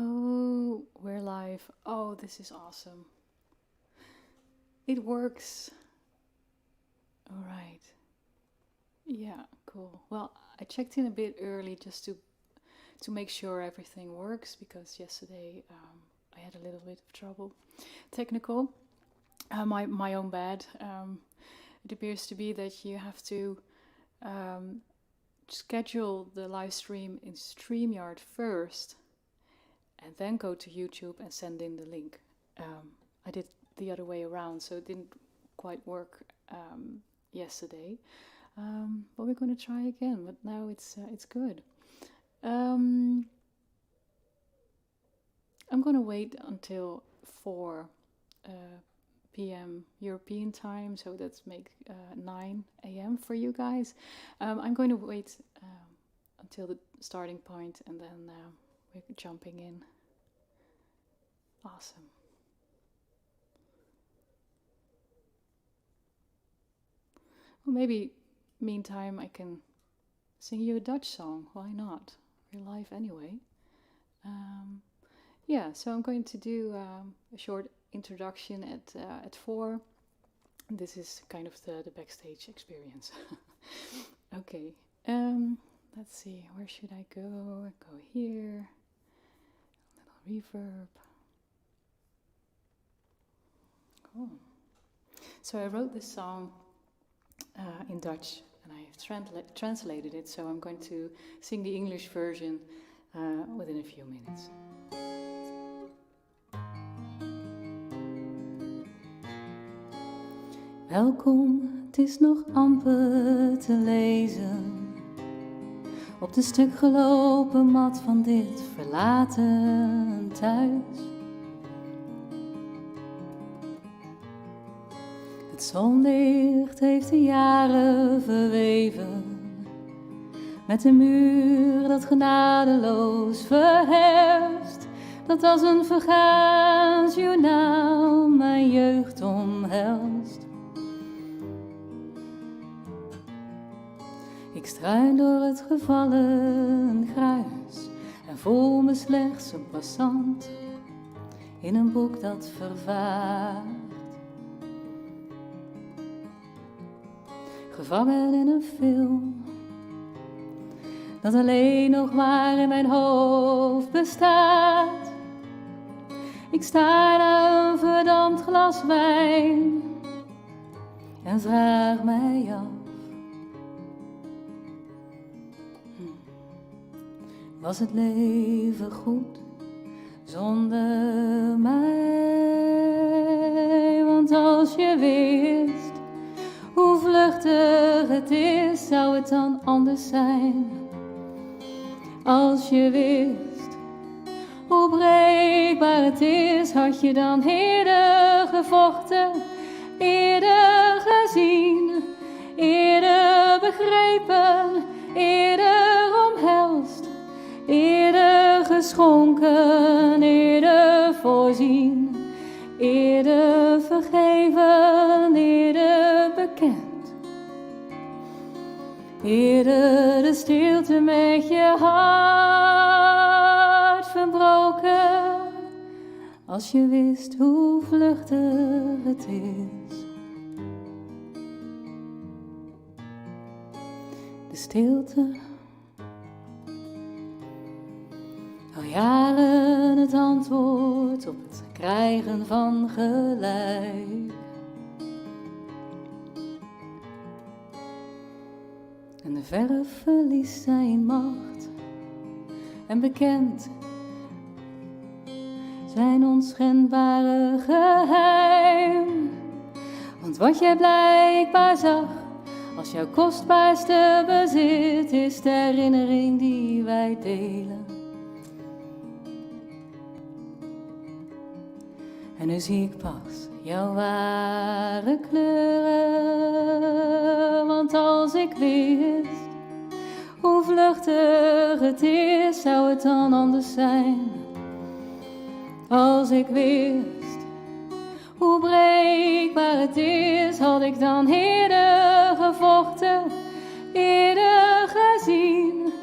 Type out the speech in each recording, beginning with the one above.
Oh, we're live. Oh, this is awesome. It works. All right. Yeah, cool. Well, I checked in a bit early just to make sure everything works because yesterday I had a little bit of trouble. Technical. My own bad. It appears to be that you have to schedule the live stream in StreamYard first and then go to YouTube and send in the link. I did the other way around, so it didn't quite work yesterday. But we're going to try again. But now it's good. I'm going to wait until 4 p.m. European time, so that's make 9 a.m. for you guys. I'm going to wait until the starting point, and then we're jumping in. Awesome. Well, maybe meantime I can sing you a Dutch song. Why not? We're live anyway. Yeah, so I'm going to do a short introduction at 4. This is kind of the backstage experience. Okay. Let's see. Where should I go? Go here. A little reverb. Cool. So I wrote this song in Dutch, and I have translated it, so I'm going to sing the English version within a few minutes. Welkom, het is nog amper te lezen op de stuk gelopen mat van dit verlaten thuis. Het zonlicht heeft de jaren verweven met een muur dat genadeloos verherst, dat als een vergaand journaal mijn jeugd omhelst. Ik struin door het gevallen gruis en voel me slechts een passant in een boek dat vervaagt. Gevangen in een film dat alleen nog maar in mijn hoofd bestaat. Ik sta naar een verdampt glas wijn en vraag mij af: was het leven goed zonder mij? Want als je wist hoe vluchtig het is, zou het dan anders zijn? Als je wist hoe breekbaar het is, had je dan eerder gevochten, eerder gezien, eerder begrepen, eerder omhelst, eerder geschonken, eerder voorzien, eerder vergeven, eerder bekend. Eerder de stilte met je hart verbroken, als je wist hoe vluchtig het is. De stilte, al jaren het antwoord op het krijgen van gelijk. En de verf verliest zijn macht en bekend zijn onschendbare geheim. Want wat jij blijkbaar zag als jouw kostbaarste bezit, is de herinnering die wij delen. En nu zie ik pas jouw ware kleuren. Want als ik wist hoe vluchtig het is, zou het dan anders zijn? Als ik wist hoe breekbaar het is, had ik dan eerder gevochten, eerder gezien,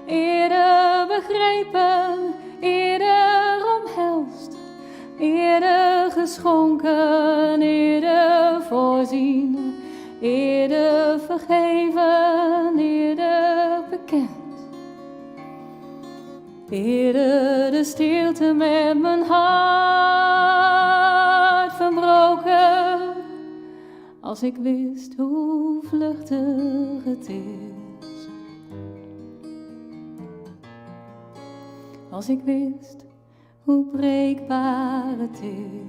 eerder begrepen, eerder gegeven, eerder bekend. Eerder de stilte met mijn hart verbroken, als ik wist hoe vluchtig het is. Als ik wist hoe breekbaar het is.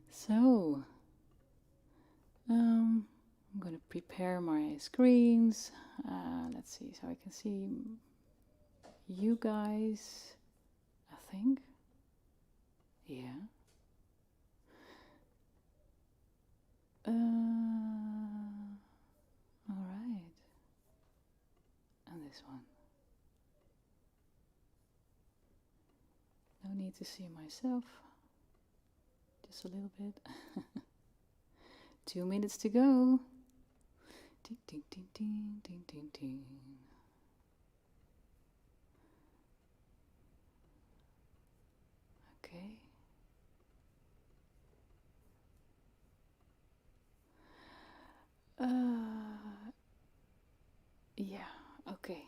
So, I'm going to prepare my screens. Let's see, so I can see you guys, I think. Yeah. All right. And this one. No need to see myself. Just a little bit. 2 minutes to go. Ding, ding, ding, ding, ding, ding, ding. Okay. Yeah, okay.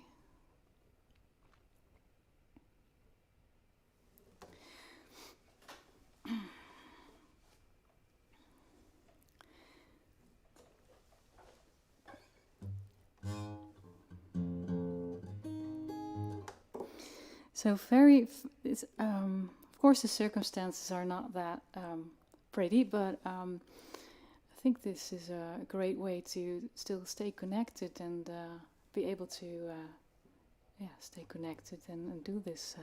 So of course the circumstances are not that pretty, but I think this is a great way to still stay connected and be able to stay connected and do these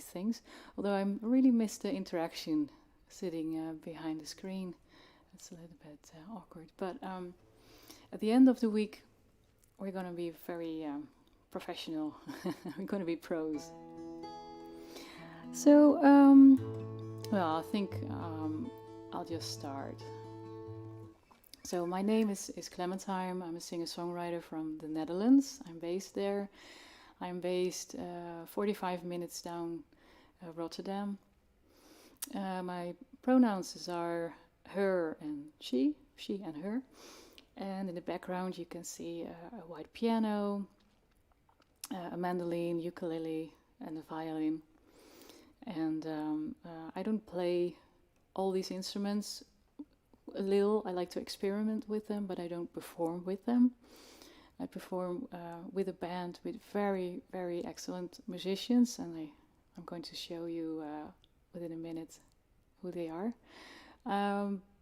things. Although I really miss the interaction sitting behind the screen. It's a little bit awkward. But at the end of the week, we're going to be very professional. We're going to be pros. So, well, I think I'll just start. So my name is Clementine. I'm a singer-songwriter from the Netherlands. I'm based there. I'm based 45 minutes down Rotterdam. My pronouns are her and she and her. And in the background you can see a white piano, a mandolin, ukulele, and a violin. And I don't play all these instruments. A little, I like to experiment with them, but I don't perform with them. I perform with a band with very, very excellent musicians, and I'm going to show you within a minute who they are.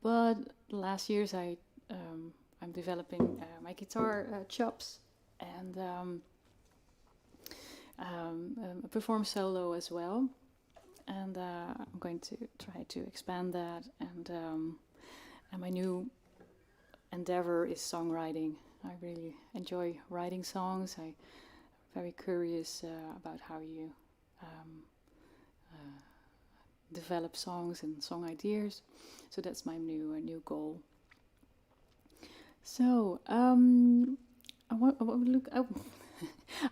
But last years I'm developing my guitar chops and perform solo as well. And I'm going to try to expand that. And my new endeavor is songwriting. I really enjoy writing songs. I'm very curious about how you develop songs and song ideas. So that's my new goal. So I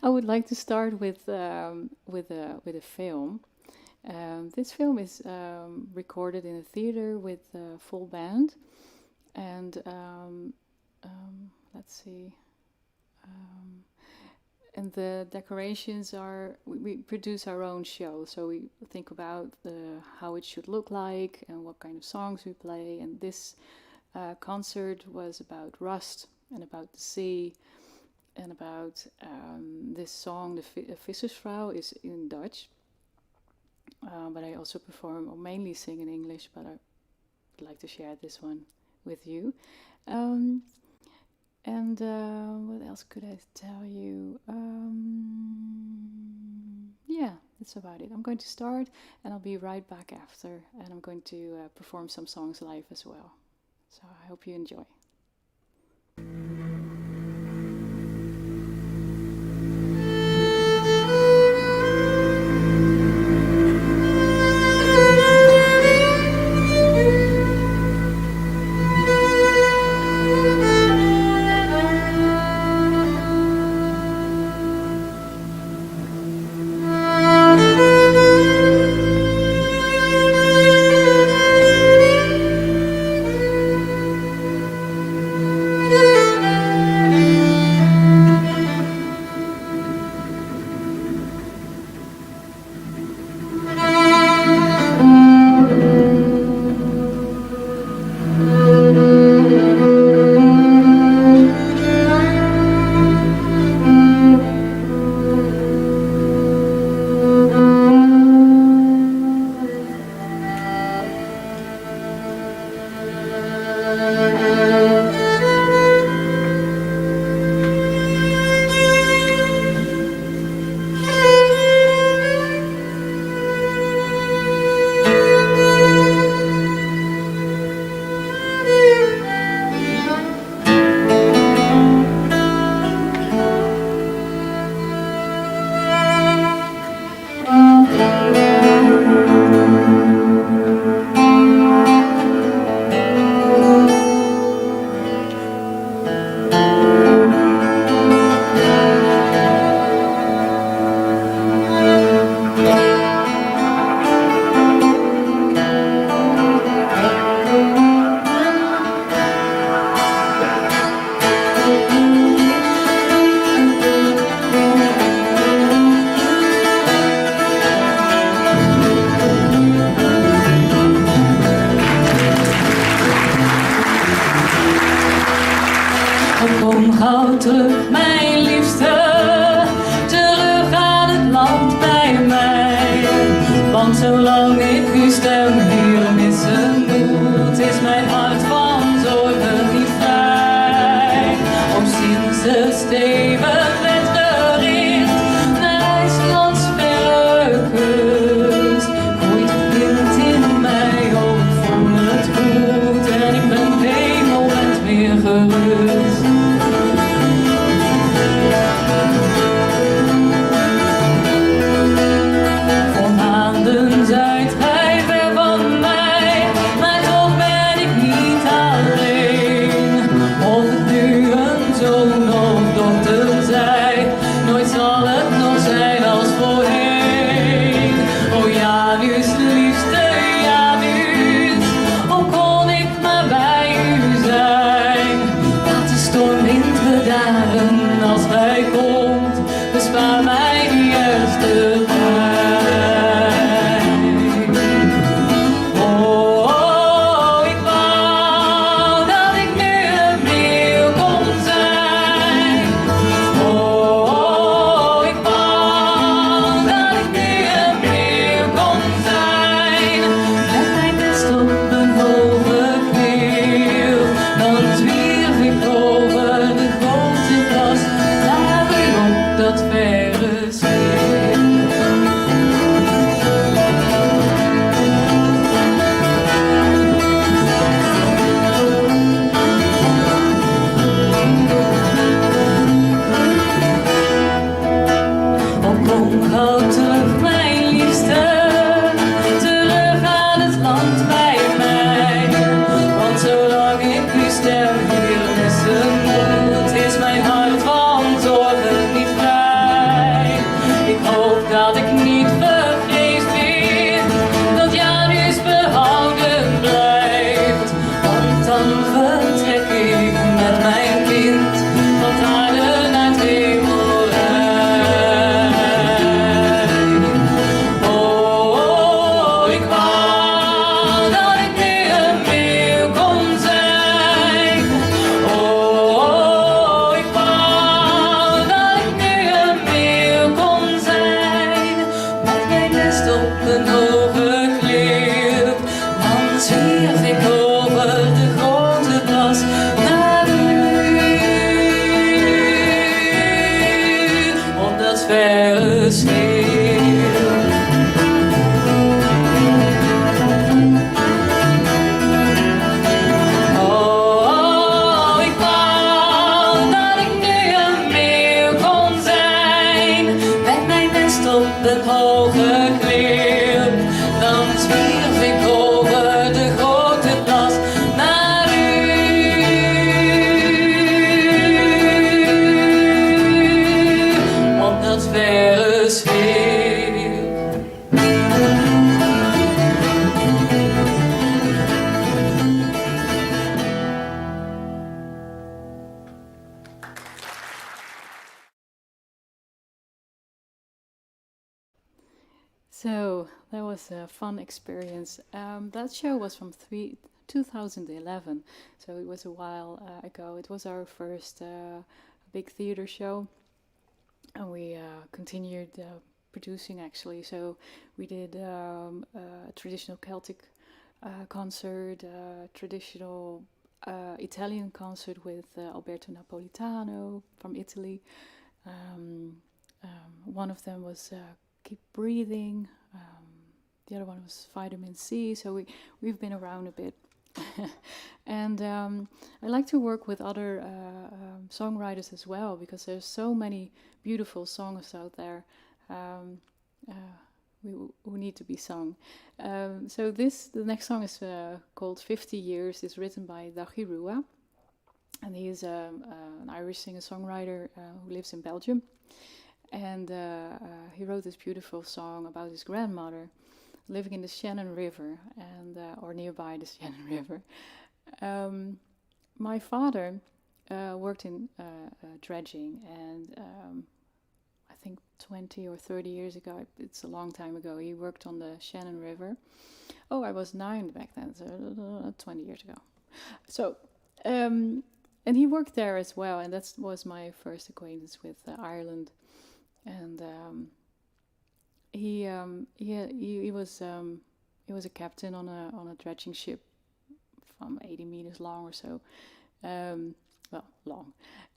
would like to start with a film. This film is recorded in a theater with a full band, and let's see. And the decorations are, we produce our own show, so we think about how it should look like and what kind of songs we play. And this concert was about rust and about the sea and about this song, the Vissersvrouw, is in Dutch. But I also perform, or mainly sing in English, but I'd like to share this one with you. And what else could I tell you? Yeah, that's about it. I'm going to start and I'll be right back after, and I'm going to perform some songs live as well. So I hope you enjoy. Want zolang ik uw stem hier missen moet, is mijn hart van zorgen niet vrij. Op sinds de stevig werd gericht naar IJslands verre kust, groeit het wind in mij, oh ik voel het goed en ik ben geen moment meer gerust. Voor maanden zijt gij ver van mij, maar toch ben ik niet alleen. Of het nu een zoon of dochter zij, nooit zal het nog zijn als voorheen. O Janus, liefste Janus, hoe kon ik maar bij u zijn? Laat de stormwind bedaren als hij komt, bespaar mij die eerste pijn. Oh, ik wou dat ik nu een meeuw kon zijn. Oh, ik wou dat ik nu een meeuw kon zijn. Met mijn best op een hoge keel, dan zwierf ik over de grote plas, daar weer op dat verre schip. Oh, kom gauw terug, mijn liefste, terug aan het land bij mij. Want zolang ik uw stem hier missen moet, is mijn hart van zorgen niet vrij. Ik hoop dat ik niet vergeefs weer, dat Janus behouden blijft. Want dan vertrek ik met mijn kind van het aarde naar het hemelrijk. Oh, ik wou dat ik nu een meeuw kon zijn. Oh, ik wou dat ik nu een meeuw kon zijn. Met mijn nest op een hoge klip, dan zwierf ik over de grote plas naar u, op dat verre schip. Oh, ik wou dat ik nu een meeuw kon zijn, met mijn nest op een hoge klip, dan zwierf ik over de grote plas naar u, op dat verre schip. So that was a fun experience. That show was from 2011, so it was a while ago. It was our first big theater show, and we continued producing actually. So we did a traditional Celtic concert, traditional Italian concert with Alberto Napolitano from Italy. One of them was Keep Breathing. The other one was Vitamin C. So we've been around a bit. And I like to work with other songwriters as well, because there's so many beautiful songs out there who need to be sung. So the next song is called 50 Years. It's written by Dachi Rua, and he is an Irish singer-songwriter who lives in Belgium. And he wrote this beautiful song about his grandmother living in the Shannon River, and or nearby the Shannon River. My father worked in dredging, and I think 20 or 30 years ago, it's a long time ago, he worked on the Shannon River. Oh, I was 9 back then, so 20 years ago. So, and he worked there as well, and that was my first acquaintance with Ireland. And he was a captain on a dredging ship from 80 meters long or so, well, long,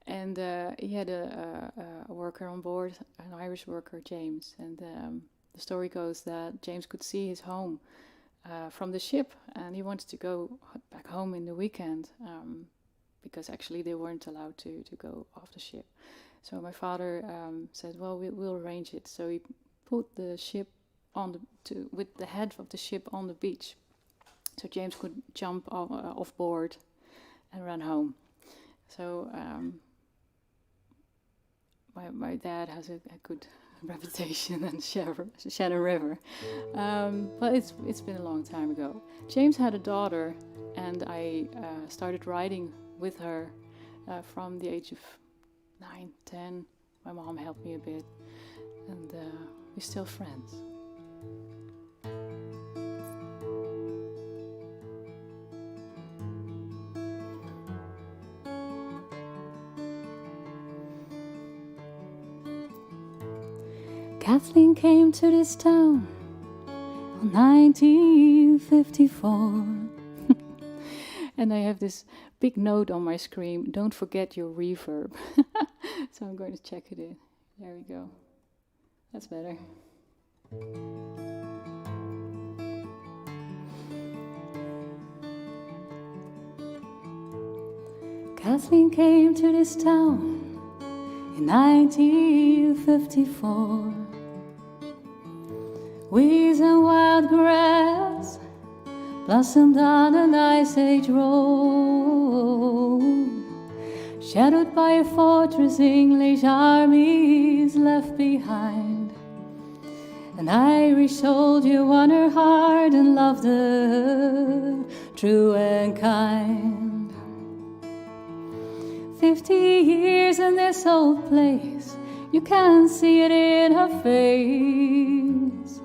and he had a worker on board, an Irish worker, James, and the story goes that James could see his home from the ship, and he wanted to go back home in the weekend, because actually they weren't allowed to go off the ship. So my father said, well, we'll arrange it. So he put the ship with the head of the ship on the beach, so James could jump off board and run home. So my dad has a good reputation in Shannon River, but it's been a long time ago. James had a daughter, and I started riding with her from the age of 9, 10. My mom helped me a bit, and we're still friends. Kathleen came to this town in 1954. And I have this big note on my screen, don't forget your reverb. So I'm going to check it in. There we go. That's better. Kathleen came to this town in 1954. Weeds and wild grass blossomed on an ice age road, shadowed by a fortress English armies left behind. An Irish soldier won her heart and loved her true and kind. 50 years in this old place, you can see it in her face.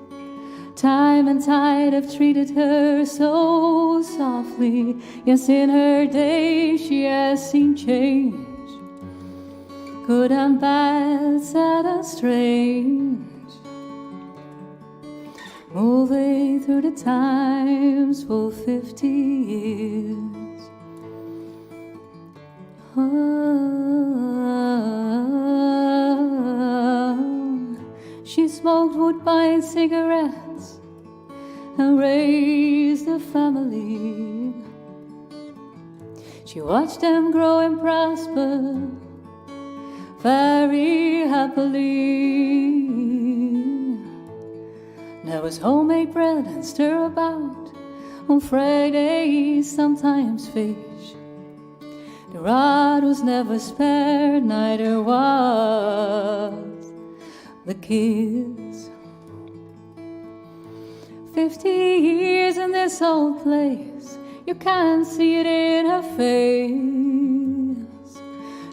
Time and tide have treated her so softly. Yes, in her day she has seen change, good and bad, sad and strange, moving through the times for 50 years. She smoked Woodbine cigarettes and raised a family. She watched them grow and prosper very happily. There was homemade bread and stir about on Fridays, sometimes fish. The rod was never spared, neither was the kids. 50 years in this old place, you can see it in her face.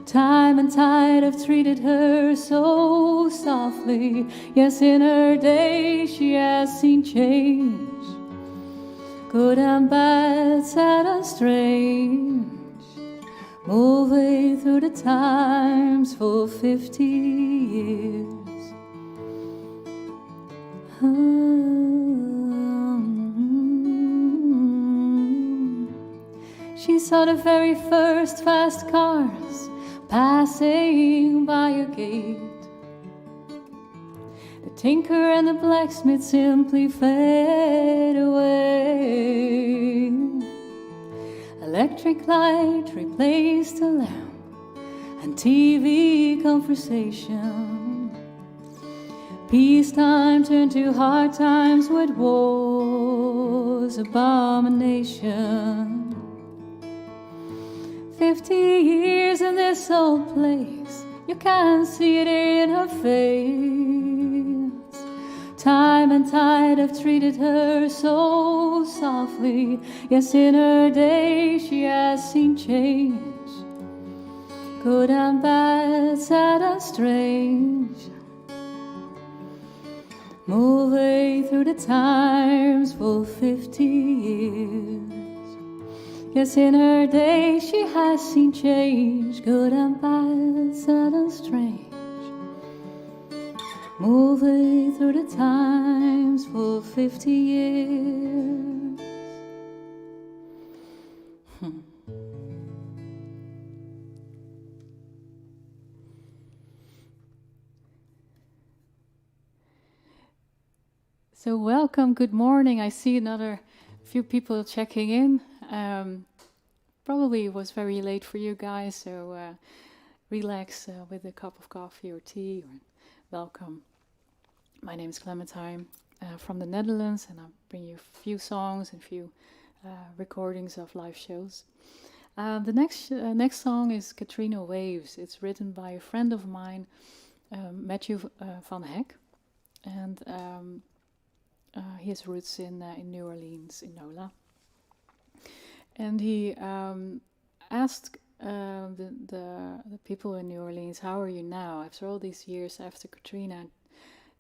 Time and tide have treated her so softly. Yes, in her day she has seen change, good and bad, sad and strange, moving through the times for 50 years. She saw the very first fast cars passing by her gate. The tinker and the blacksmith simply fade away. Electric light replaced the lamp, and TV conversation. Peacetime turned to hard times with war's abomination. 50 years in this old place, you can see it in her face. Time and tide have treated her so softly. Yes, in her day she has seen change, good and bad, sad and strange, moving through the times for 50 years. Yes, in her day she has seen change, good and bad, sad and strange, moving through the times for 50 years. So welcome, good morning. I see another few people checking in. Probably it was very late for you guys, so relax with a cup of coffee or tea. Welcome. My name is Clementine from the Netherlands, and I'll bring you a few songs and a few recordings of live shows. The next song is Katrina Waves. It's written by a friend of mine, Matthew van Heck, and he has roots in New Orleans, in NOLA. And he asked the people in New Orleans, how are you now? After all these years after Katrina,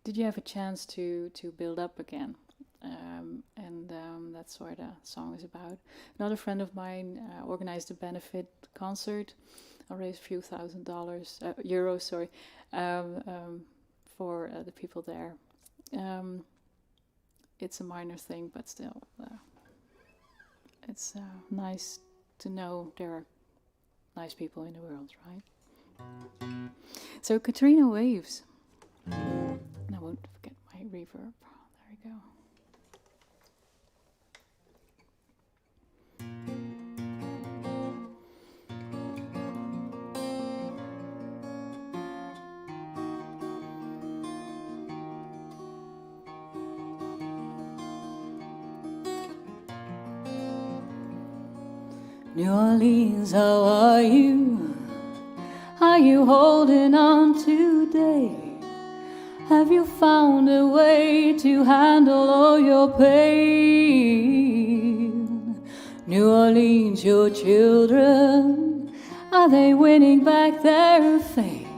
did you have a chance to build up again? And that's what the song is about. Another friend of mine organized a benefit concert. I raised a few euros, for the people there. It's a minor thing, but still, it's nice to know there are nice people in the world, right? So Katrina Waves. And I won't forget my reverb. There we go. New Orleans, how are you? Are you holding on today? Have you found a way to handle all your pain? New Orleans, your children, are they winning back their faith?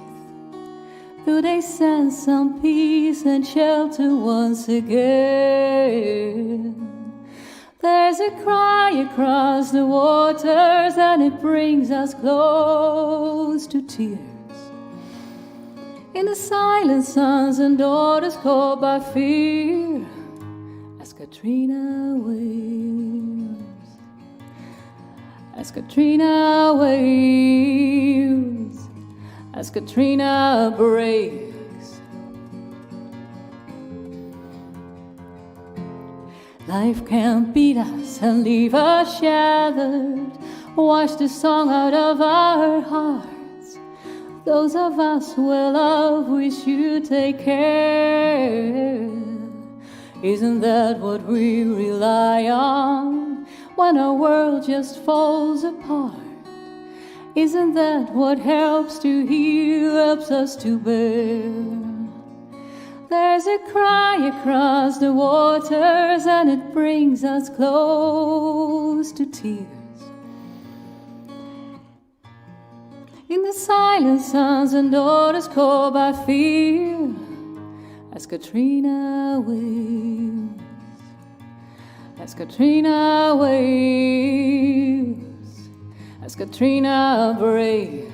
Do they sense some peace and shelter once again? There's a cry across the waters, and it brings us close to tears. In the silent sons and daughters caught by fear, as Katrina waves, as Katrina waves, as Katrina breaks. Life can beat us and leave us shattered, wash the song out of our hearts. Those of us who love, we should take care. Isn't that what we rely on when our world just falls apart? Isn't that what helps to heal, helps us to bear? There's a cry across the waters, and it brings us close to tears. In the silent sons and daughters caught by fear, as Katrina waves, as Katrina waves, as Katrina breaks.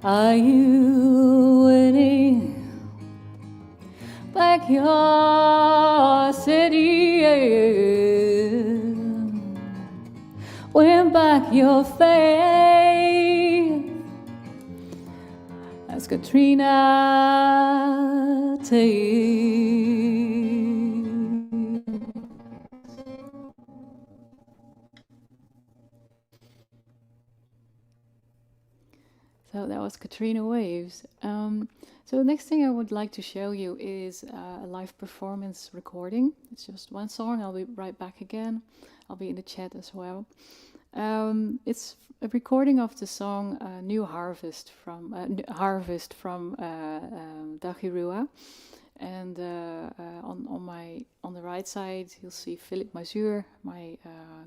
Are you winning back your city? Win back your faith as Katrina takes. So that was Katrina Waves. So the next thing I would like to show you is a live performance recording. It's just one song. I'll be right back again. I'll be in the chat as well. It's a recording of the song "New Harvest" from Dagirua. And on the right side, you'll see Philip Mazur, my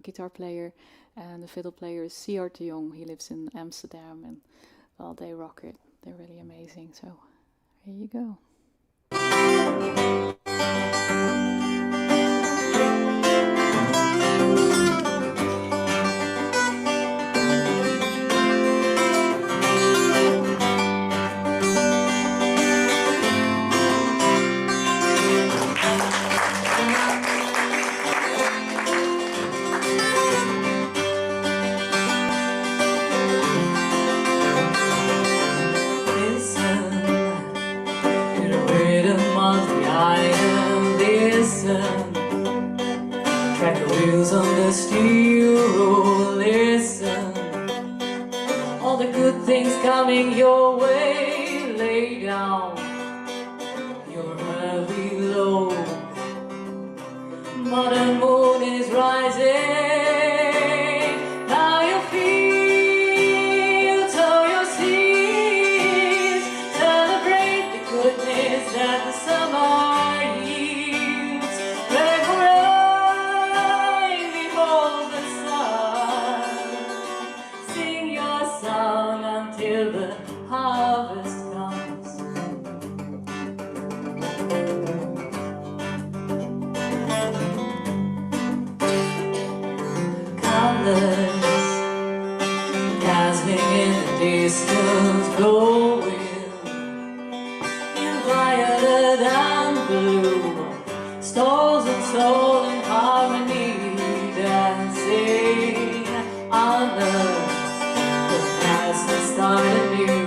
guitar player, and the fiddle player is Siart de Jong. He lives in Amsterdam, and well, they rock it. They're really amazing. So here you go. Track the wheels on the steel road, listen. All the good things coming your way, lay down your heavy load. Modern moon is rising, now you feel to your seas. Celebrate the goodness that the summer yields. Pray for rain, behold the sun. Sing your song until the harvest comes. Colors dazzling in the distance, glowing in violet and blue. Stars and soul in harmony dancing on earth. The past has started new,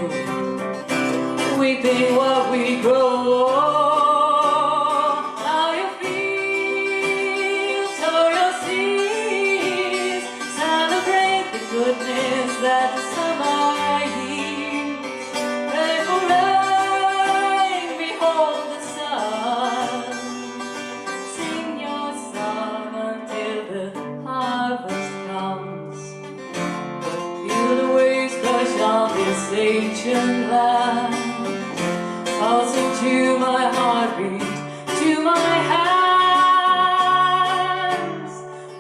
weeping what we grow. Now you feel to your seas. Celebrate the goodness that the summer yields. Pray for rain, behold the sun. Sing your song until the harvest comes. Feel the waves crash on this ancient land. Pulsing to my heartbeat, to my hands.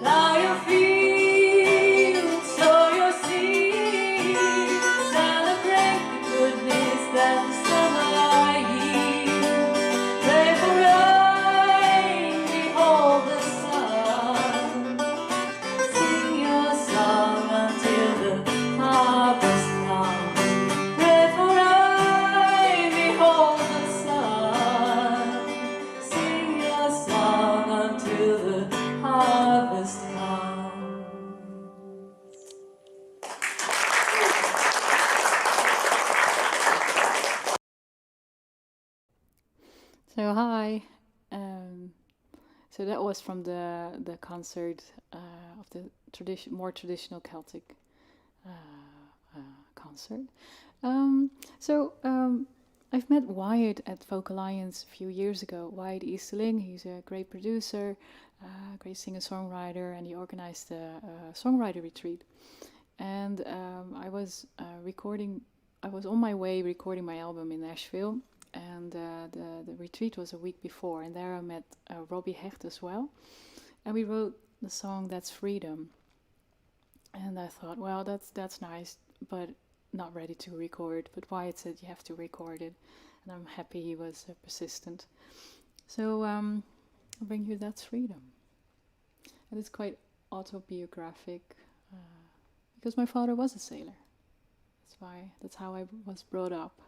Now you feel, so you see. Celebrate the goodness that the summer yields. Pray for rain, behold the sun. Sing your song until the harvest comes. Pray for rain, behold the sun. Sing your song until the harvest comes. So hi. So that was from the concert of the more traditional Celtic concert. I've met Wyatt at Folk Alliance a few years ago. Wyatt Easterling, he's a great producer, great singer-songwriter, and he organized a songwriter retreat. And I was on my way recording my album in Nashville, and the retreat was a week before, and there I met Robbie Hecht as well, and we wrote the song That's Freedom. And I thought, well, that's nice, but not ready to record. But Wyatt said you have to record it, and I'm happy he was persistent. So I'll bring you That's Freedom. And it's quite autobiographic, because my father was a sailor. That's how I was brought up.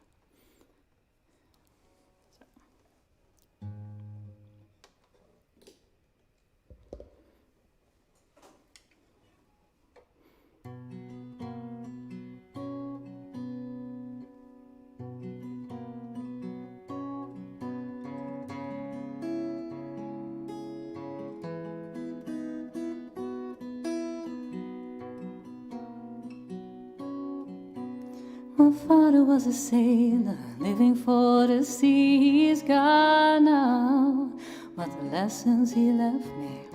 My father was a sailor, living for the sea. He's gone now, but the lessons he left me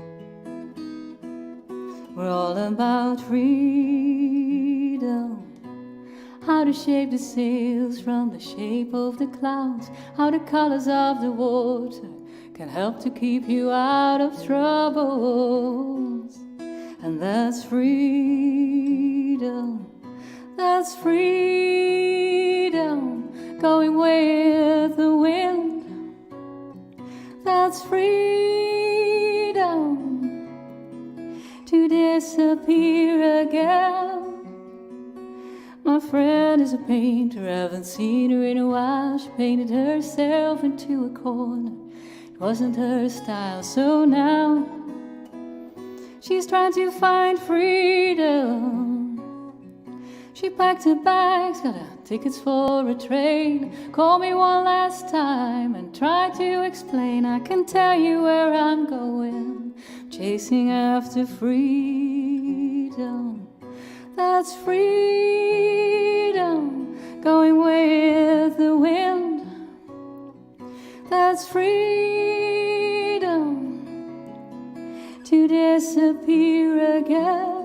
were all about freedom. How to shape the sails from the shape of the clouds, how the colors of the water can help to keep you out of troubles. And that's freedom. That's freedom, going with the wind. That's freedom, to disappear again. My friend is a painter, haven't seen her in a while. She painted herself into a corner. It wasn't her style, so now she's trying to find freedom. She packed her bags, got her tickets for a train. Call me one last time and try to explain. I can tell you where I'm going, chasing after freedom. That's freedom, going with the wind. That's freedom, to disappear again.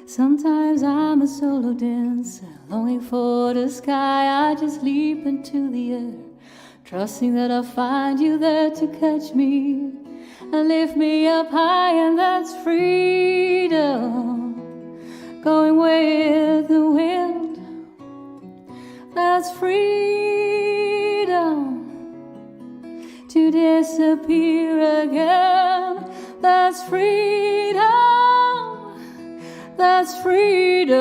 Sometimes I'm a solo dancer, longing for the sky. I just leap into the air, trusting that I'll find you there to catch me and lift me up high. And that's freedom, going with the wind. That's freedom, to disappear again. That's freedom. That's freedom,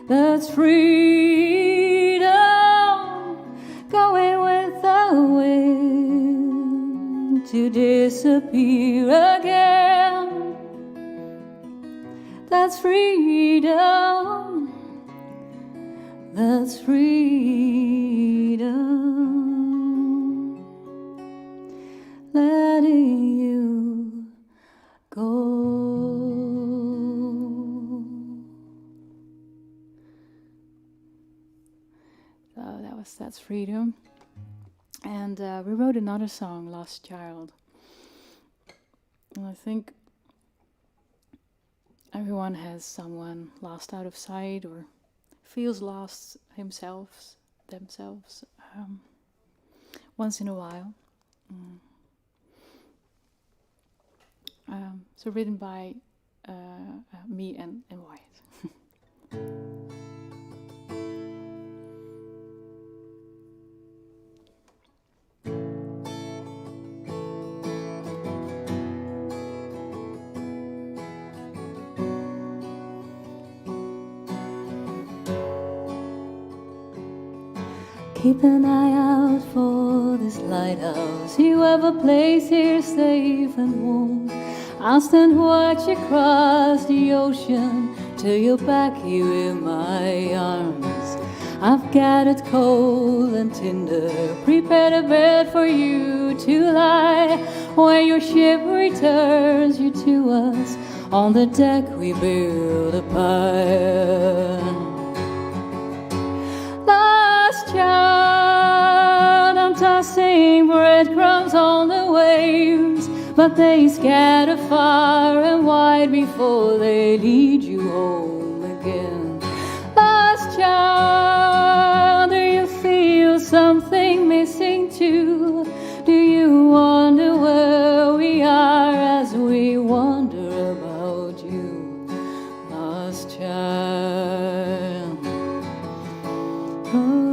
that's freedom, going with the wind, to disappear again. That's freedom, that's freedom, letting you go. That's freedom. And we wrote another song, Lost Child. And I think everyone has someone lost out of sight or feels lost themselves, once in a while. So written by me and Wyatt. Keep an eye out for this lighthouse. You have a place here safe and warm. I'll stand watch you cross the ocean till you're back here in my arms. I've gathered coal and tinder, prepared a bed for you to lie. When your ship returns you to us, on the deck we build a pyre. Child, I'm tossing breadcrumbs on the waves, but they scatter far and wide before they lead you home again. Lost child, do you feel something missing too? Do you wonder where we are as we wonder about you? Lost child. Oh.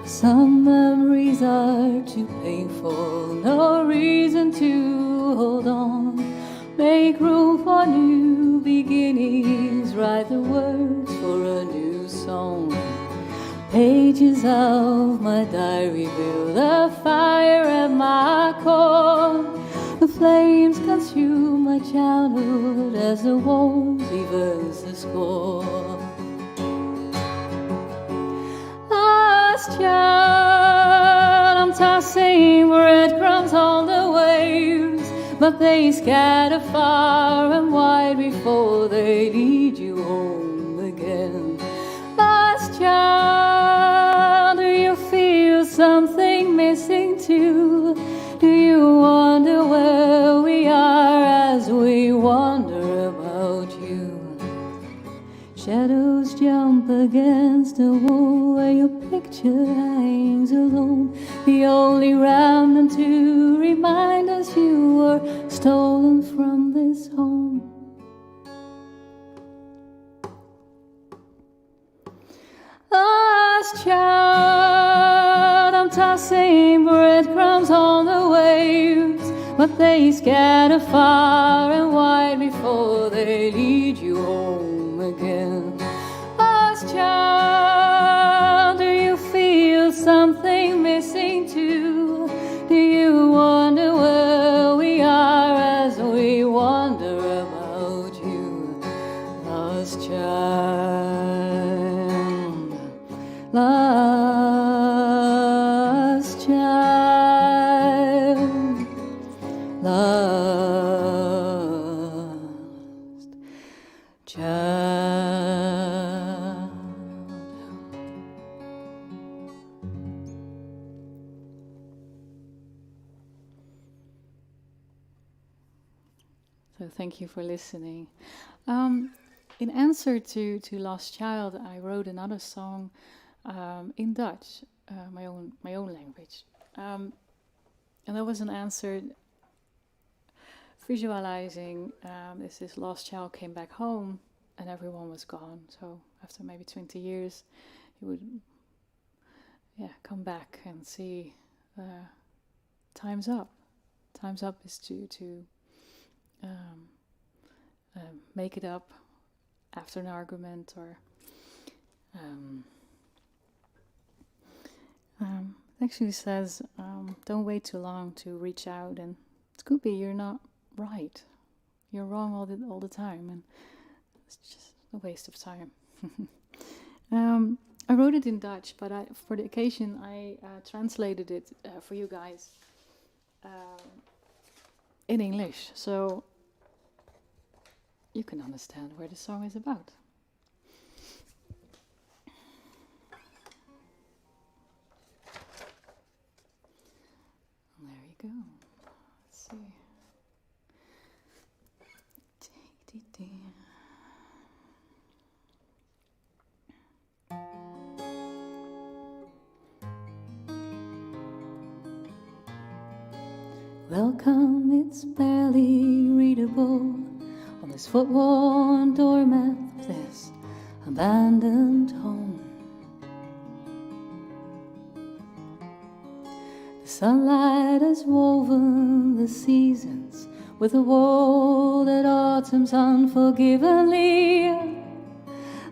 Some memories are too painful, no reason to hold on. Make room for new beginnings, write the words for a new song. Pages of my diary build a fire at my core. The flames consume my childhood as the warmth evens the score. Child, I'm tossing breadcrumbs on the waves, but they scatter far and wide before they lead you home again. Lost child, do against the wall where your picture hangs alone, the only remnant to remind us you were stolen from this home. Lost child, I'm tossing breadcrumbs on the waves, but they scatter far and wide before they lead you home again. Lost child, do you feel something missing too? Do you wonder where we are as we wonder about you? Lost child, lost child, lost child. So thank you for listening. In answer to Lost Child, I wrote another song in Dutch, my own language, and that was an answer visualizing this lost child came back home and everyone was gone. So after maybe 20 years, he would come back and see time's up. Time's up is to make it up after an argument, or it actually says don't wait too long to reach out, and it could be you're not right, you're wrong all the time, and it's just a waste of time. I wrote it in Dutch, but for the occasion I translated it for you guys in English, so you can understand where the song is about. There you go. Let's see. Welcome, it's barely readable on this foot-worn doormat of this abandoned home. The sunlight has woven the seasons with a wool that autumn's unforgivingly,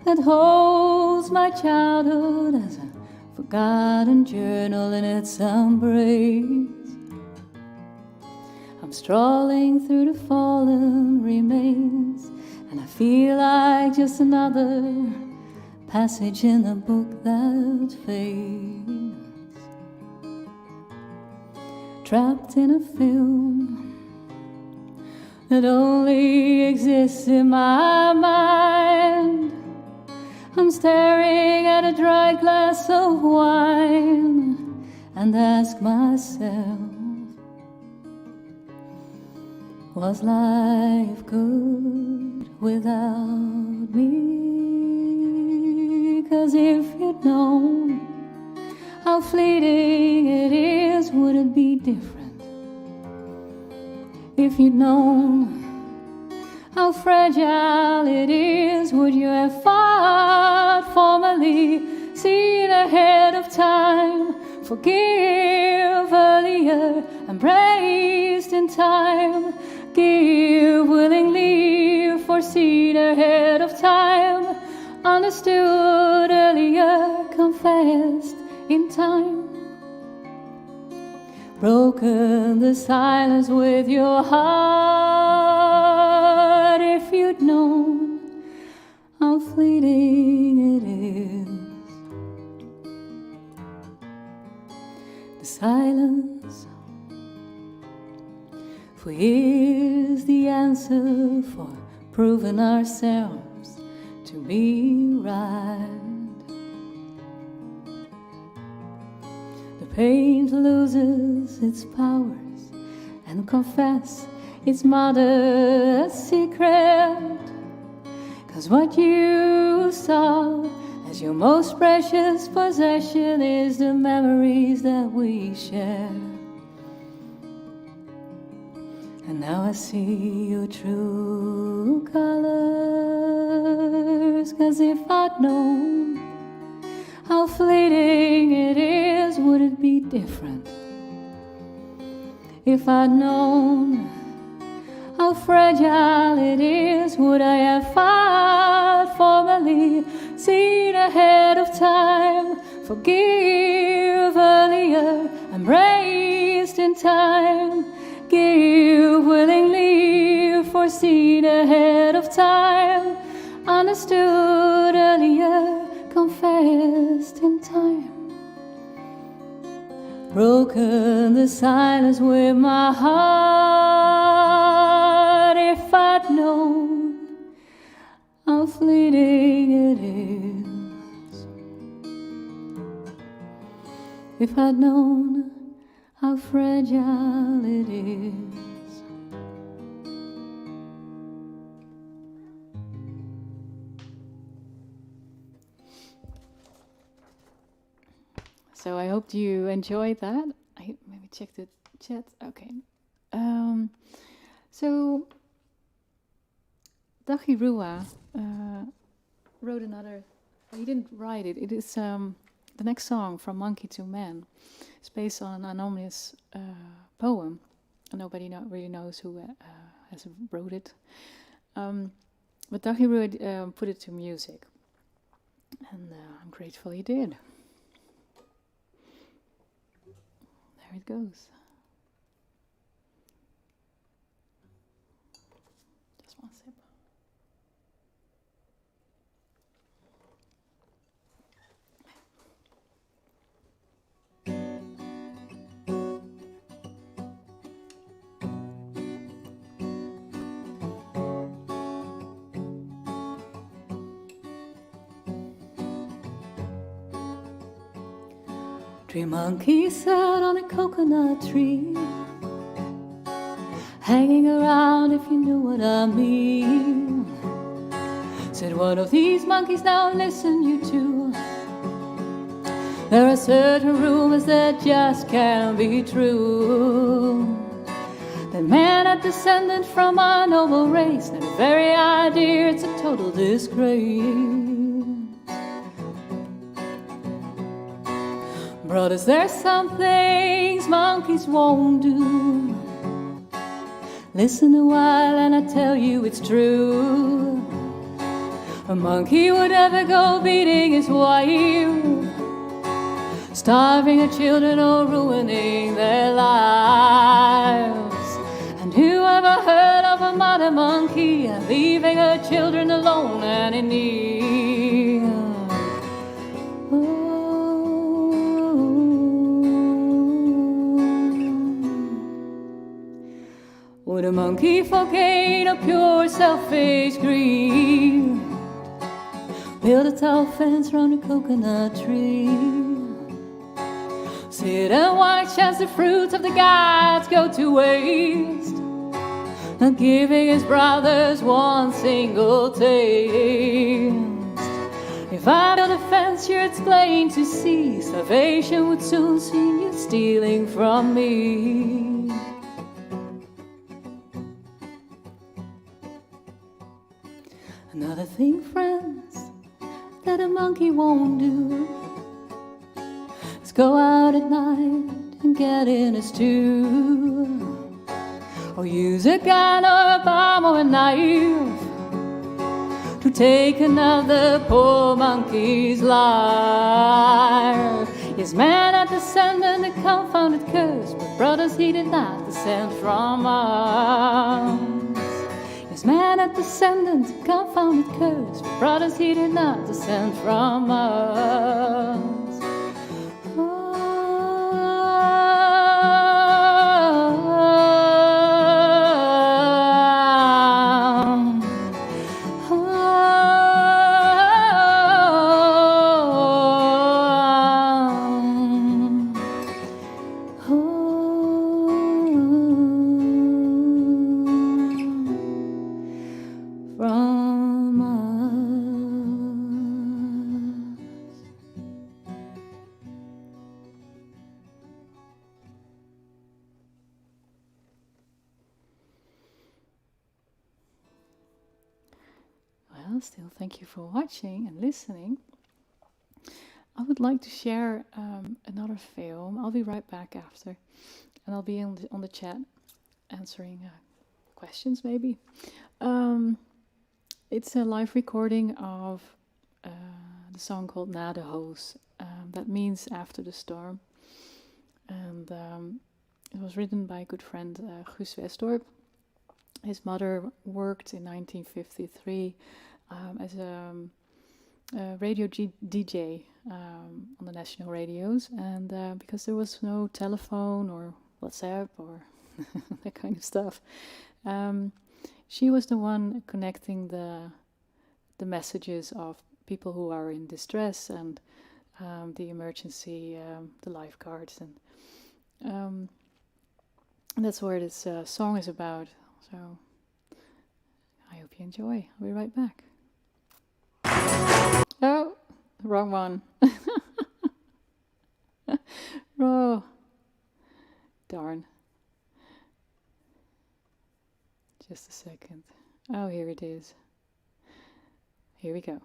that holds my childhood as a forgotten journal in its embrace. I'm strolling through the fallen remains, and I feel like just another passage in a book that fades, trapped in a film that only exists in my mind. I'm staring at a dry glass of wine and ask myself, was life good without me? 'Cause if you'd known how fleeting it is, would it be different? If you'd known how fragile it is, would you have fought formally, seen ahead of time, forgive earlier, embraced in time, give willingly, foreseen ahead of time, understood earlier, confessed in time, broken the silence with your heart? If you'd known how fleeting it is, the silence for years, the answer for proving ourselves to be right. The pain loses its powers and confess its mother's secret, 'cause what you saw as your most precious possession is the memories that we share. And now I see your true colors, 'cause if I'd known how fleeting it is, would it be different? If I'd known how fragile it is, would I have fought formally, seen ahead of time, forgive earlier, embraced in time, give willingly, foreseen ahead of time, understood earlier, confessed in time, broken the silence with my heart. If I'd known how fleeting it is, if I'd known how fragile it is. So I hope you enjoyed that. I maybe check the chat. Okay. So Dachi Rua wrote another. He didn't write it. It is the next song, From Monkey to Man. It's based on an anonymous poem. Nobody really knows who has wrote it. But Dachi Rua put it to music, and I'm grateful he did. There it goes. Just one sip. Three monkeys sat on a coconut tree, hanging around, if you know what I mean. Said one of these monkeys, now listen you two, there are certain rumors that just can't be true. That man had descended from a noble race, and the very idea, it's a total disgrace. Brothers, there's some things monkeys won't do. Listen a while and I tell you it's true. A monkey would ever go beating his wife, starving her children or ruining their lives. And who ever heard of a mother monkey leaving her children alone and in need? Would a monkey forget a pure selfish greed, build a tall fence round a coconut tree, sit and watch as the fruits of the gods go to waste, not giving his brothers one single taste? If I build a fence here, it's plain to see, starvation would soon see you stealing from me. Another thing, friends, that a monkey won't do is go out at night and get in a stew, or use a gun or a bomb or a knife to take another poor monkey's life. Yes, man had descended a confounded curse, but brothers, he did not descend from us. Yes, man had descended a confounded curse, but brothers, he did not descend from us. From us. still thank you for watching and listening. I would like to share another film. I'll be right back after, and I'll be on the chat answering questions maybe. It's a live recording of the song called Na de Hoos. That means after the storm. And it was written by a good friend, Guus Westorp. His mother worked in 1953 as a radio DJ on the national radios. And because there was no telephone or WhatsApp or that kind of stuff, she was the one connecting the messages of people who are in distress and the emergency, the lifeguards, and that's what this song is about. So I hope you enjoy. I'll be right back. Oh, wrong one. Oh, darn. Just a second. Oh, here it is. Here we go.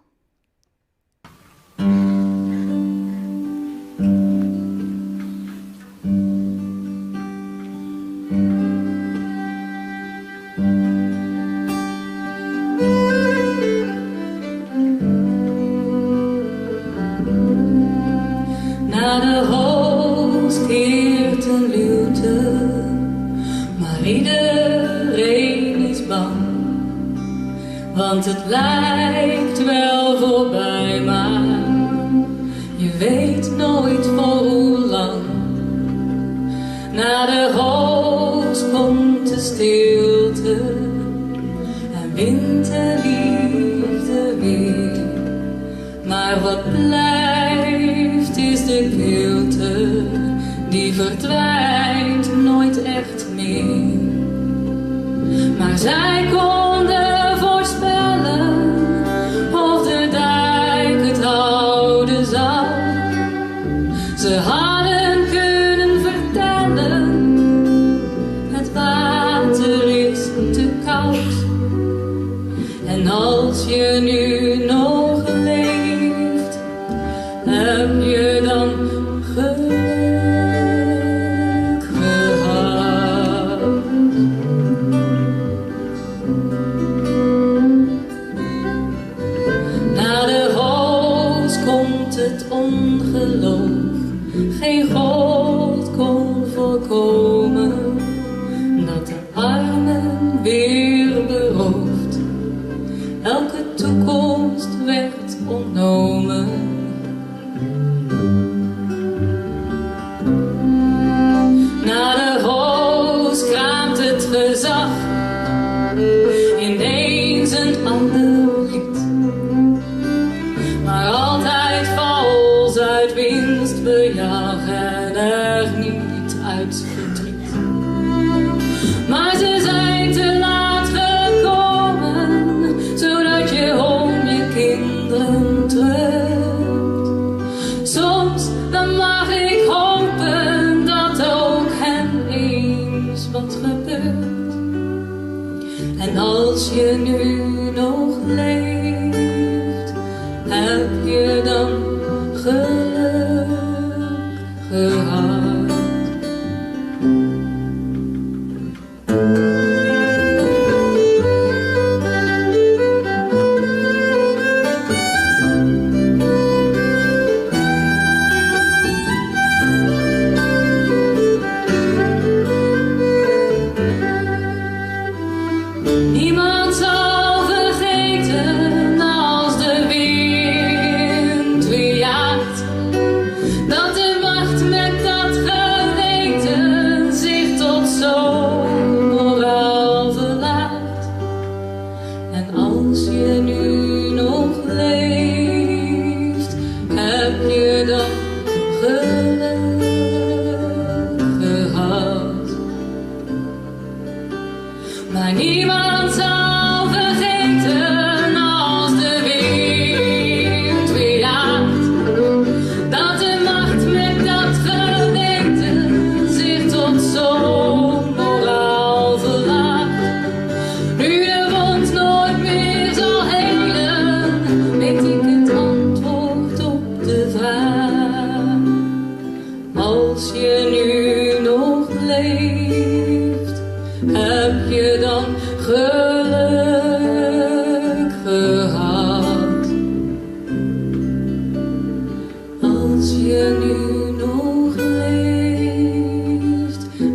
Na de hoos keert een luwte, maar iedereen is bang. Want het lijkt wel voorbij, maar je weet nooit voor hoe lang. Na de hoos komt de stilte en wint de liefde weer. Maar wat blijft is de kilte, die verdwijnt nooit echt meer. Maar zij konden voorspellen of de dijk het houden zou. Ze hadden kunnen vertellen, het water is te koud. En als je nu nog leeft, heb je dan geluk gehad. Na de hoos komt het ongeloof, geen God kon voorkomen dat de armen weer beroofd, elke toekomst werd ontnomen. Na de hoos kraamt het gezag ineens een ander lied, maar altijd vals uit winst, bejag en er niet uit verdriet. Maar ze zijn te laat gekomen, zodat je om je kinderen treurt. Soms dan mag ik hopen dat ook hen eens wat gebeurt. En als je nu nog leeft, heb je dan geluk gehad. Niemand zal vergeten als de wind weer jaagt, dat de macht met dat geweten zich tot zo'n moraal verlaat. En als je nu nog leeft, heb je dan geluk gehad. Maar niemand zal vergeten als de wind weer jaagt, dat de macht met dat geweten zich tot zo'n moraal verlaat. Nu de wond nooit meer zal helen, leeft, heb je dan geluk gehad? Als je nu nog leeft,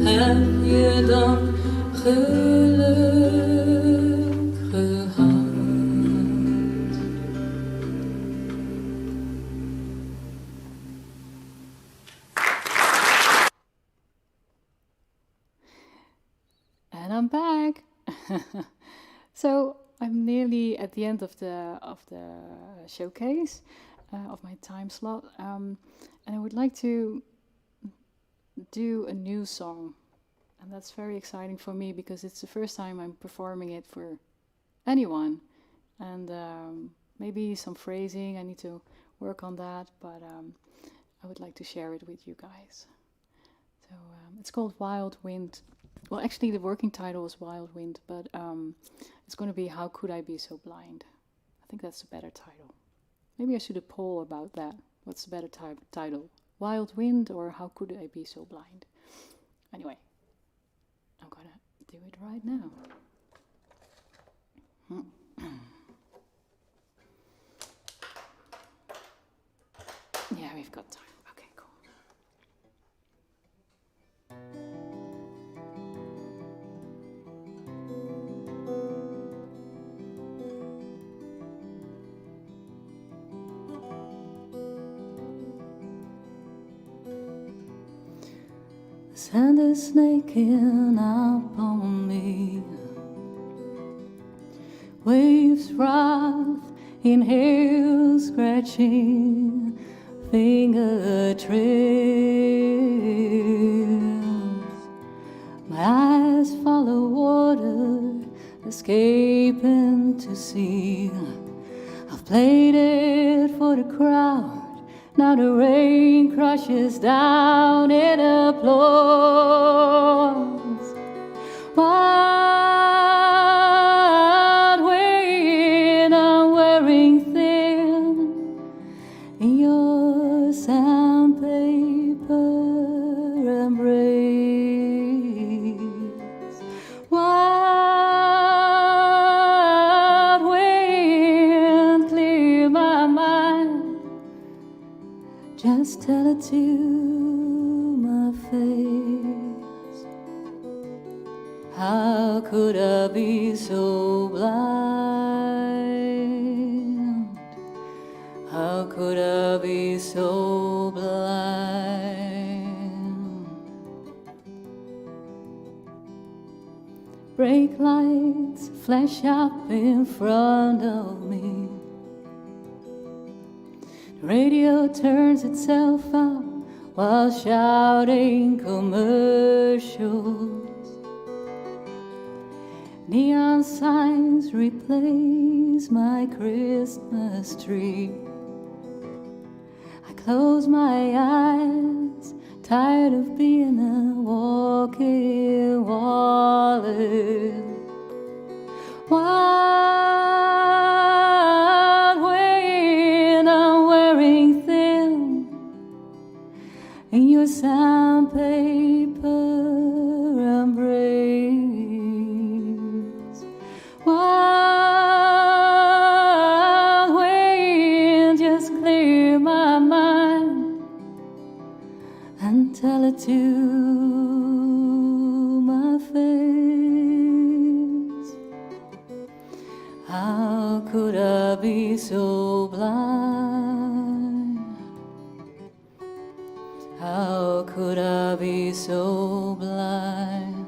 heb je dan geluk gehad? And I'm back. So I'm nearly at the end of the showcase of my time slot, and I would like to do a new song, and that's very exciting for me because it's the first time I'm performing it for anyone, and maybe some phrasing I need to work on that, but I would like to share it with you guys. So it's called Wild Wind. Well, actually, the working title is Wild Wind, but it's going to be How Could I Be So Blind? I think that's a better title. Maybe I should do a poll about that. What's the better title? Wild Wind or How Could I Be So Blind? Anyway, I'm going to do it right now. Yeah, we've got time. Okay, cool. Sand is snaking up on me, waves wrath in hail scratching finger trails. My eyes follow water escaping to sea. I've played it for the crowd. Now the rain crashes down in applause. Wild wind, I'm wearing thin in your sandpaper embrace. Wild wind, clear my mind. Just tell it to my face. How could I be so blind? How could I be so blind? Brake lights flash up in front of me. The radio turns itself up while shouting commercials. Neon signs replace my Christmas tree. I close my eyes, tired of being a walking wallet. Wild wind, I'm wearing thin in your sandpaper embrace. Wild wind, just clear my mind and tell it to my face. How could I be so blind? How could I be so blind?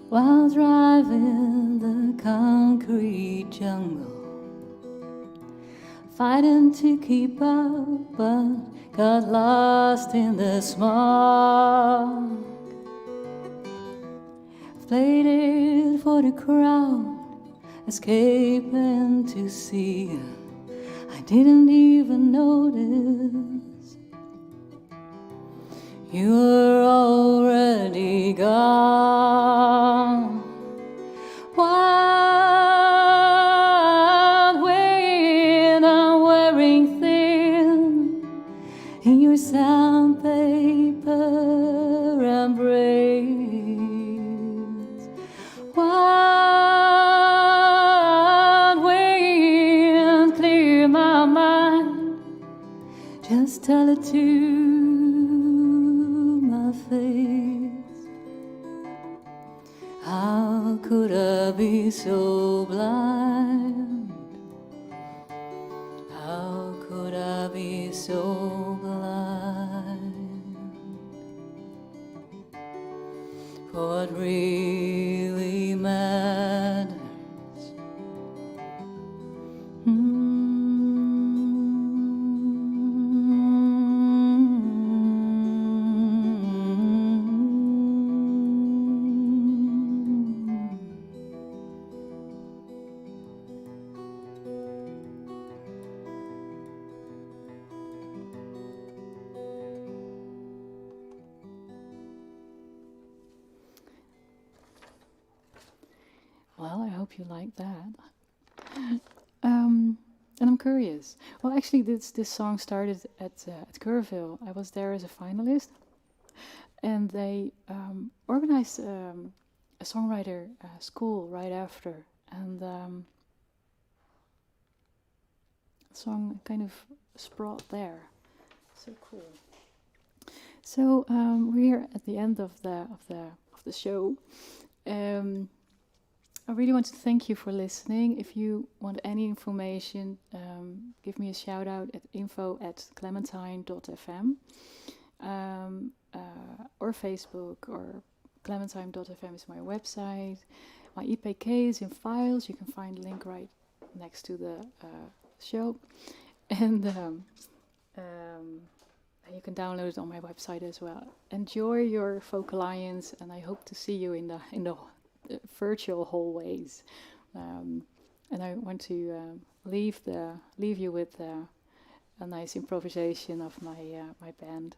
While driving the concrete jungle, fighting to keep up, but got lost in the smog. Played it for the crowd, escaping to sea. I didn't even notice you're already gone. Wild wind, I'm wearing thin in your sandpaper embrace. Wild wind, clear my mind, just tell it to my face. How could I be so blind? How could I be so blind? For what really matters. Well, I hope you like that. And I'm curious. Well, actually, this song started at Curville. I was there as a finalist, and they organized a songwriter school right after, and the song kind of sprawled there. So cool. So we're here at the end of the show. I really want to thank you for listening. If you want any information, give me a shout out at info@clementine.fm or Facebook, or clementine.fm is my website. My EPK is in files. You can find the link right next to the show. And you can download it on my website as well. Enjoy your folk alliance, and I hope to see you in the virtual hallways, and I want to leave you with a nice improvisation of my band.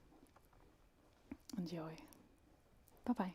Enjoy. Bye bye.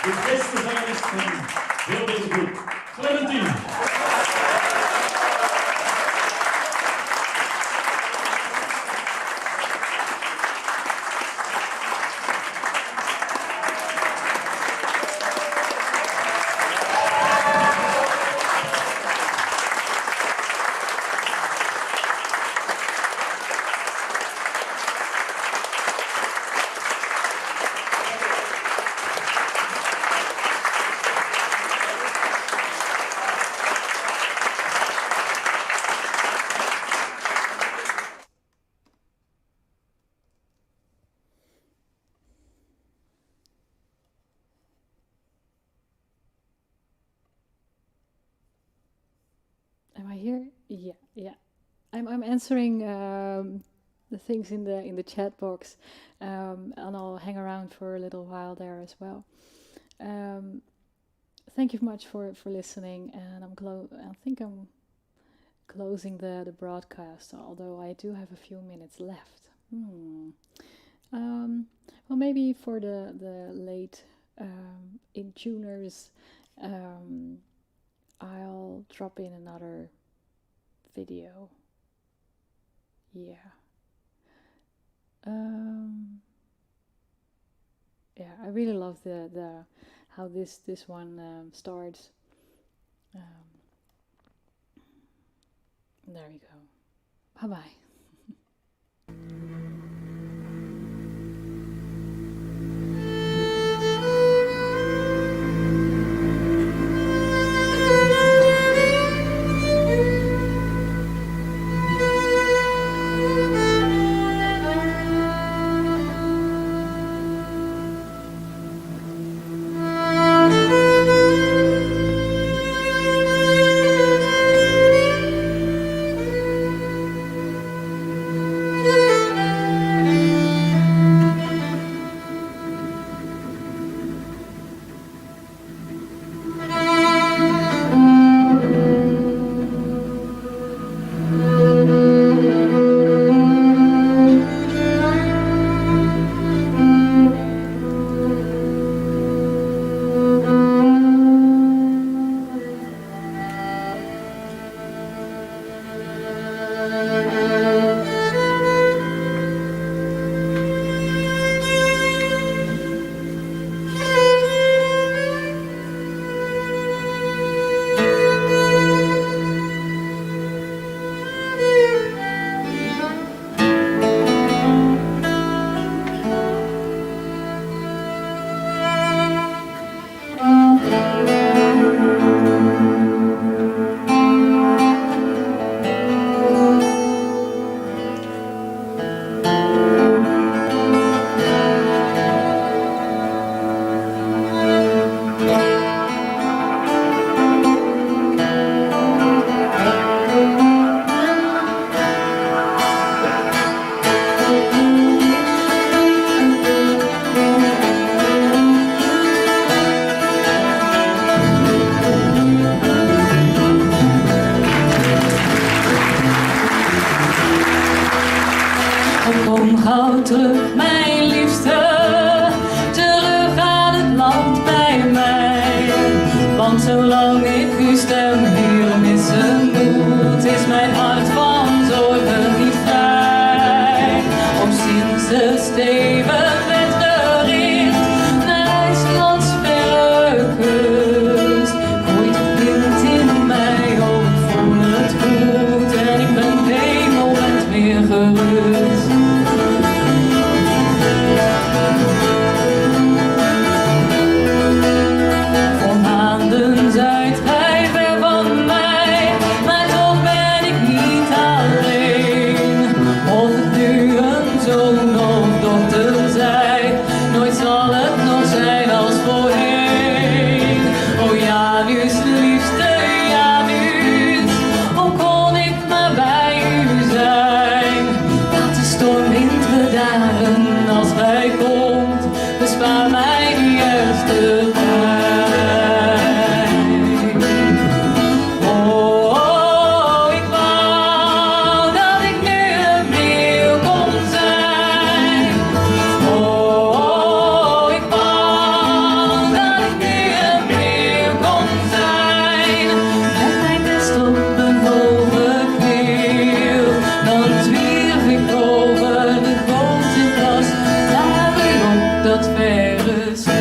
De beste zangeres van heel deze groep, Clementine. Am I here? Yeah. I'm answering the things in the chat box, and I'll hang around for a little while there as well. Thank you much for listening, and I think I'm closing the broadcast, although I do have a few minutes left. Well, maybe for the late in tuners, I'll drop in another video. Yeah. Yeah, I really love the how this one starts. There we go. Bye bye. Kom gauw terug, mijn liefste, terug aan het land bij mij. Want zolang ik uw stem hier missen moet, is mijn hart van zorgen niet vrij. Om sinds de stevig werd gericht naar IJslands verre kust, groeit het wind in mij, oh ik voel het goed en ik ben hemelend weer gerust. Bespaar mij de juiste tijd. Oh, oh, ik wou dat ik nu een meeuw kon zijn. Oh, oh, ik wou dat ik nu een meeuw kon zijn. Met mijn best op een hoge keel, dan zwierf ik over de grote gras. Dat verre schip.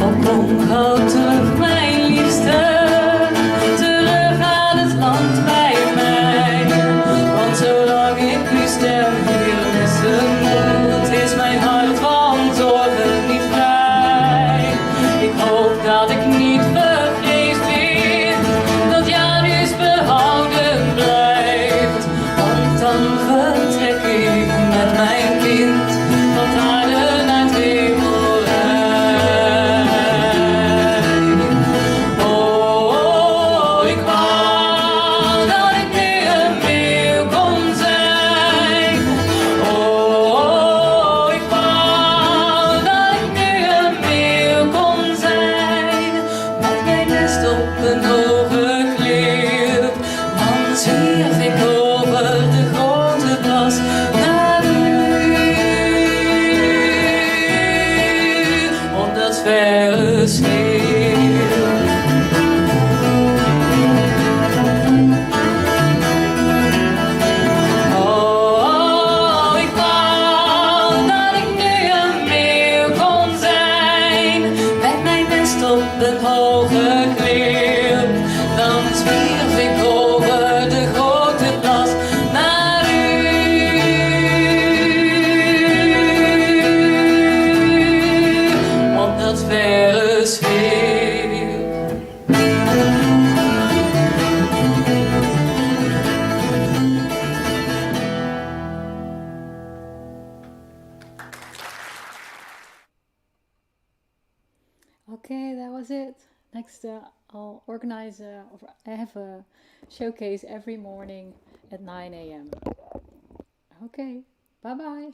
Oh, kom gauw terug, mijn liefste, terug aan het land bij mij. Want zolang ik uw stem hier missen moet, is mijn hart van zorgen niet vrij. Ik hoop dat ik niet vergeefs vind, dat Janus behouden blijft. Want dan vertrek ik met mijn kind van aarde naar het hemelrijk. verre sneeuw. Oh, ik wou dat ik nu een meeuw kon zijn, met mijn nest op een hoge klip. Dan zwierf ik over de grote plas naar u. Op dat verre sfeer. Okay, that was it. Next, I'll organize or I have a showcase every morning at 9 a.m. Okay, bye bye.